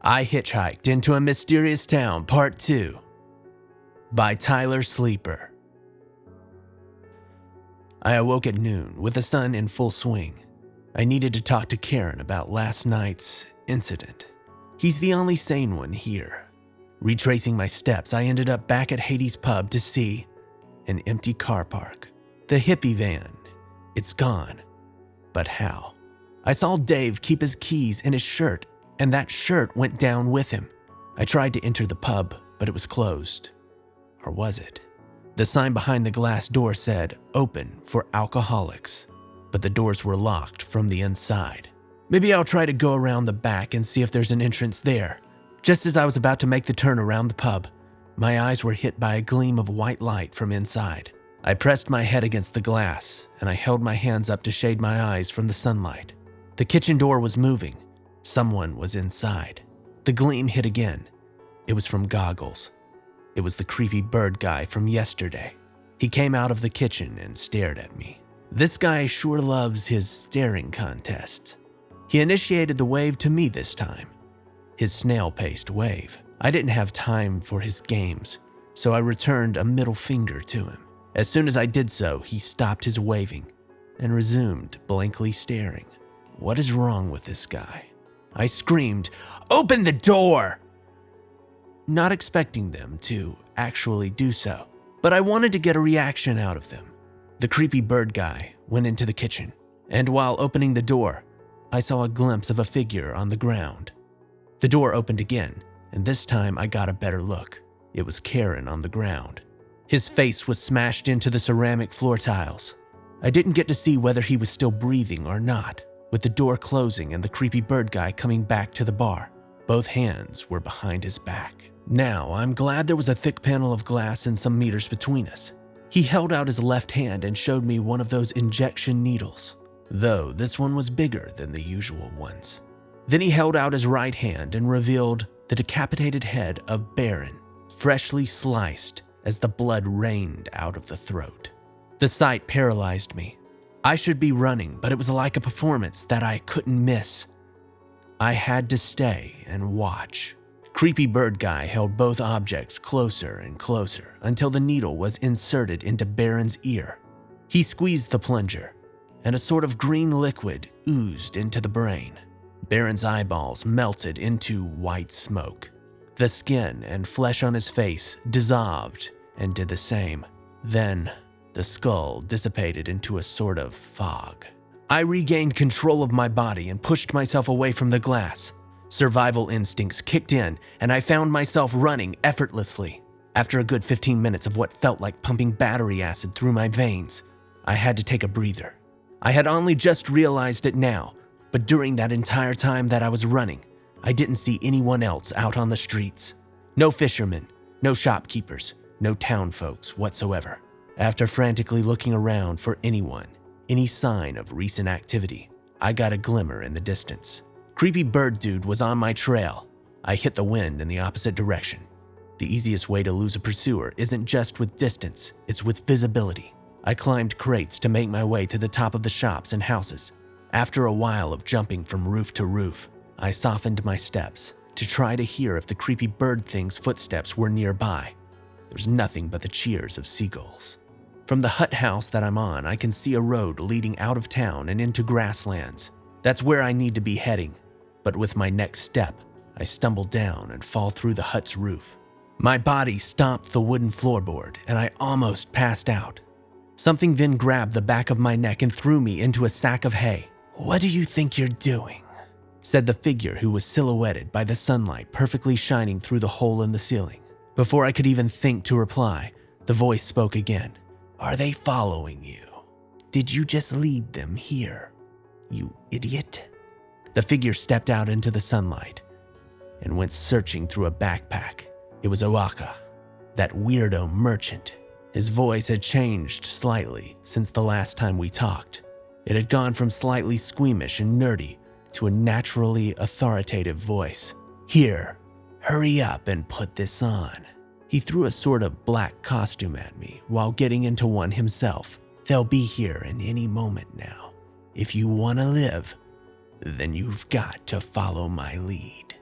I Hitchhiked into a Mysterious Town Part 2 by TylerSleeper. I awoke at noon with the sun in full swing. I needed to talk to Karen about last night's incident. He's the only sane one here. Retracing my steps, I ended up back at Hades' pub to see an empty car park. The hippie van. It's gone. But how? I saw Dave keep his keys in his shirt, and that shirt went down with him. I tried to enter the pub, but it was closed. Or was it? The sign behind the glass door said, "Open for alcoholics," but the doors were locked from the inside. Maybe I'll try to go around the back and see if there's an entrance there. Just as I was about to make the turn around the pub, my eyes were hit by a gleam of white light from inside. I pressed my head against the glass, and I held my hands up to shade my eyes from the sunlight. The kitchen door was moving. Someone was inside. The gleam hit again. It was from Goggles. It was the creepy bird guy from yesterday. He came out of the kitchen and stared at me. This guy sure loves his staring contests. He initiated the wave to me this time. His snail-paced wave. I didn't have time for his games, so I returned a middle finger to him. As soon as I did so, he stopped his waving and resumed blankly staring. What is wrong with this guy? I screamed, "Open the door!" Not expecting them to actually do so, but I wanted to get a reaction out of them. The creepy bird guy went into the kitchen, and while opening the door, I saw a glimpse of a figure on the ground. The door opened again, and this time I got a better look. It was Karen on the ground. His face was smashed into the ceramic floor tiles. I didn't get to see whether he was still breathing or not. With the door closing and the creepy bird guy coming back to the bar, both hands were behind his back. Now, I'm glad there was a thick panel of glass and some meters between us. He held out his left hand and showed me one of those injection needles, though this one was bigger than the usual ones. Then he held out his right hand and revealed the decapitated head of Baron, freshly sliced as the blood rained out of the throat. The sight paralyzed me. I should be running, but it was like a performance that I couldn't miss. I had to stay and watch. Creepy bird guy held both objects closer and closer until the needle was inserted into Baron's ear. He squeezed the plunger, and a sort of green liquid oozed into the brain. Baron's eyeballs melted into white smoke. The skin and flesh on his face dissolved and did the same. Then, the skull dissipated into a sort of fog. I regained control of my body and pushed myself away from the glass. Survival instincts kicked in, and I found myself running effortlessly. After a good 15 minutes of what felt like pumping battery acid through my veins, I had to take a breather. I had only just realized it now, but during that entire time that I was running, I didn't see anyone else out on the streets. No fishermen, no shopkeepers, no town folks whatsoever. After frantically looking around for anyone, any sign of recent activity, I got a glimmer in the distance. Creepy bird dude was on my trail. I hit the wind in the opposite direction. The easiest way to lose a pursuer isn't just with distance, it's with visibility. I climbed crates to make my way to the top of the shops and houses. After a while of jumping from roof to roof, I softened my steps to try to hear if the creepy bird thing's footsteps were nearby. There's nothing but the cheers of seagulls. From the hut house that I'm on, I can see a road leading out of town and into grasslands. That's where I need to be heading. But with my next step, I stumble down and fall through the hut's roof. My body stomped the wooden floorboard, and I almost passed out. Something then grabbed the back of my neck and threw me into a sack of hay. "What do you think you're doing?" said the figure who was silhouetted by the sunlight perfectly shining through the hole in the ceiling. Before I could even think to reply, the voice spoke again. "Are they following you? Did you just lead them here, you idiot?" The figure stepped out into the sunlight and went searching through a backpack. It was Owaka, that weirdo merchant. His voice had changed slightly since the last time we talked. It had gone from slightly squeamish and nerdy to a naturally authoritative voice. "Here, hurry up and put this on." He threw a sort of black costume at me while getting into one himself. "They'll be here in any moment now. If you want to live, then you've got to follow my lead."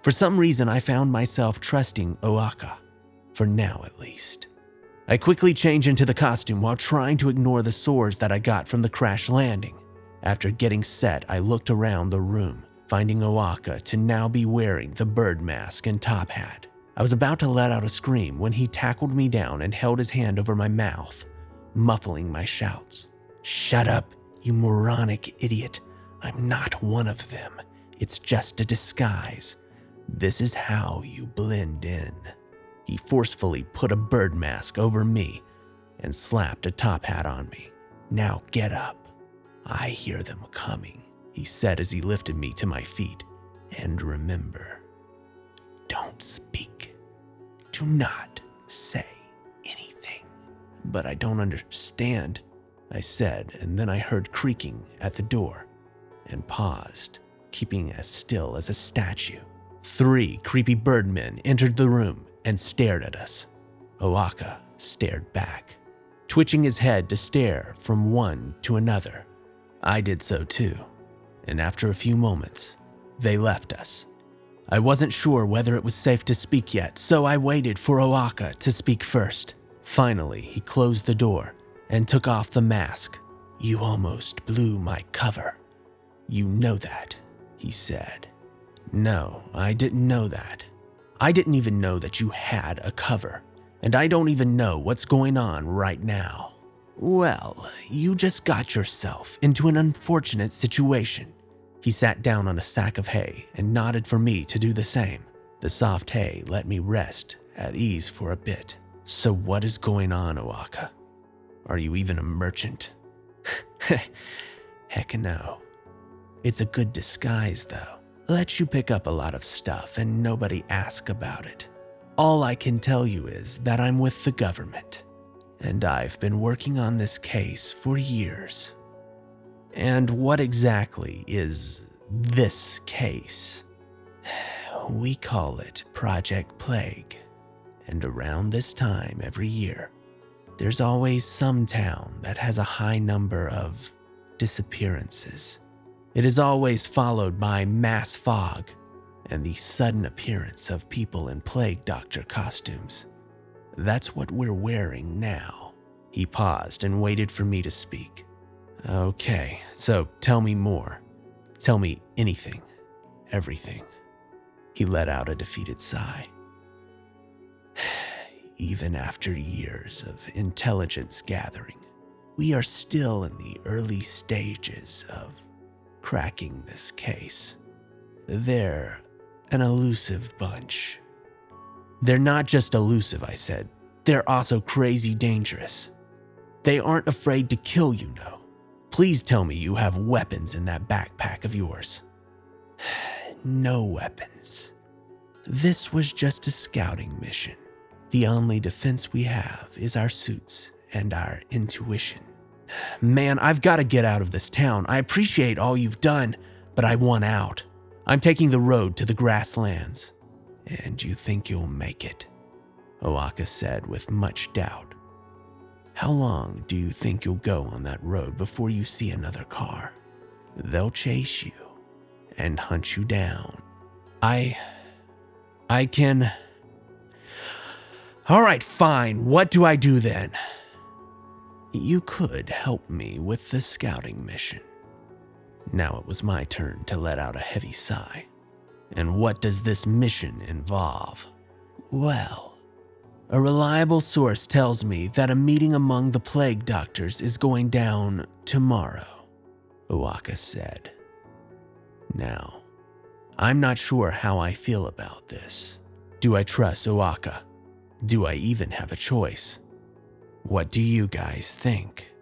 For some reason, I found myself trusting Oaka, for now at least. I quickly changed into the costume while trying to ignore the sores that I got from the crash landing. After getting set, I looked around the room, finding Oaka to now be wearing the bird mask and top hat. I was about to let out a scream when he tackled me down and held his hand over my mouth, muffling my shouts. "Shut up, you moronic idiot. I'm not one of them. It's just a disguise. This is how you blend in." He forcefully put a bird mask over me and slapped a top hat on me. "Now get up. I hear them coming," he said as he lifted me to my feet. "And remember, don't speak. Do not say anything." "But I don't understand," I said, and then I heard creaking at the door and paused, keeping as still as a statue. 3 creepy birdmen entered the room and stared at us. Oaka stared back, twitching his head to stare from one to another. I did so too, and after a few moments, they left us. I wasn't sure whether it was safe to speak yet, so I waited for Oaka to speak first. Finally, he closed the door and took off the mask. "You almost blew my cover. You know that," he said. "No, I didn't know that. I didn't even know that you had a cover, and I don't even know what's going on right now." "Well, you just got yourself into an unfortunate situation." He sat down on a sack of hay and nodded for me to do the same. The soft hay let me rest at ease for a bit. "So what is going on, Oaka? Are you even a merchant?" "Heck no. It's a good disguise, though. Lets you pick up a lot of stuff and nobody asks about it. All I can tell you is that I'm with the government, and I've been working on this case for years." "And what exactly is this case?" "We call it Project Plague, and around this time every year, there's always some town that has a high number of disappearances. It is always followed by mass fog and the sudden appearance of people in plague doctor costumes. That's what we're wearing now." He paused and waited for me to speak. "Okay, so tell me more. Tell me anything, everything." He let out a defeated sigh. "Even after years of intelligence gathering, we are still in the early stages of cracking this case. They're an elusive bunch." "They're not just elusive," I said. "They're also crazy dangerous. They aren't afraid to kill you, no. Please tell me you have weapons in that backpack of yours." "No weapons. This was just a scouting mission. The only defense we have is our suits and our intuition." "Man, I've got to get out of this town. I appreciate all you've done, but I want out. I'm taking the road to the grasslands." "And you think you'll make it?" Oaka said with much doubt. "How long do you think you'll go on that road before you see another car? They'll chase you and hunt you down." I can... "All right, fine. What do I do then?" "You could help me with the scouting mission." Now it was my turn to let out a heavy sigh. "And what does this mission involve?" "Well, a reliable source tells me that a meeting among the plague doctors is going down tomorrow," Oaka said. Now, I'm not sure how I feel about this. Do I trust Oaka? Do I even have a choice? What do you guys think?